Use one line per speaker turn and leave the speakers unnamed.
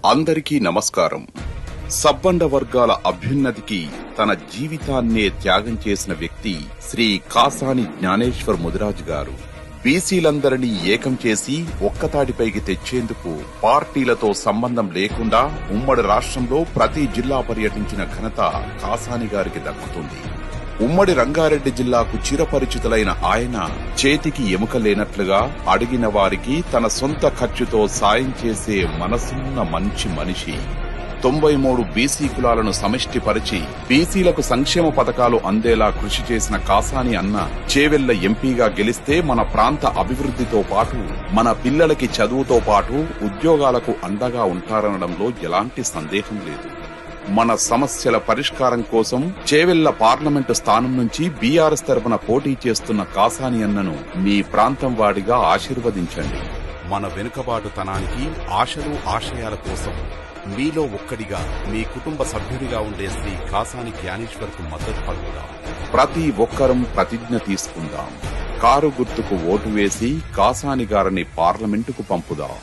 అందరికీ నమస్కారం. సబ్బండ వర్గాల అభ్యున్నతికి తన జీవితాన్నే త్యాగం చేసిన వ్యక్తి శ్రీ కాసాని జ్ఞానేశ్వర్ ముదిరాజు గారు. బీసీలందరినీ ఏకం చేసి ఒక్కతాటిపైకి తెచ్చేందుకు పార్టీలతో సంబంధం లేకుండా ఉమ్మడి రాష్ట్రంలో ప్రతి జిల్లా పర్యటించిన ఘనత కాసాని గారికి దక్కుతుంది. ఉమ్మడి రంగారెడ్డి జిల్లాకు చిరపరిచితులైన ఆయన చేతికి ఎముక లేనట్లుగా అడిగిన వారికి తన సొంత ఖర్చుతో సాయం చేసే మనసున్న మంచి మనిషి. 93 బీసీ కులాలను సమిష్టిపరిచి బీసీలకు సంక్షేమ పథకాలు అందేలా కృషి చేసిన కాసాని అన్న చేవెళ్ల ఎంపీగా గెలిస్తే మన ప్రాంత అభివృద్ధితో పాటు మన పిల్లలకి చదువుతో పాటు ఉద్యోగాలకు అండగా ఉంటారనడంలో ఎలాంటి సందేహం లేదు. మన సమస్యల పరిష్కారం కోసం చేవెళ్ల పార్లమెంటు స్థానం నుంచి బీఆర్ఎస్ తరపున పోటీ చేస్తున్న కాసాని అన్నను మీ ప్రాంతం వాడిగా ఆశీర్వదించండి. మన వెనుకబాటుతనానికి ఆశలు ఆశయాల కోసం మీలో ఒక్కడిగా మీ కుటుంబ సభ్యుడిగా ఉండే శ్రీ కాసాని జ్ఞానేశ్వర్ కు మద్దతు పలుకుదాం. ప్రతి ఒక్కరం ప్రతిజ్ఞ తీసుకుందాం. కారు గుర్తుకు ఓటు వేసి కాసాని గారిని పార్లమెంటుకు పంపుదాం.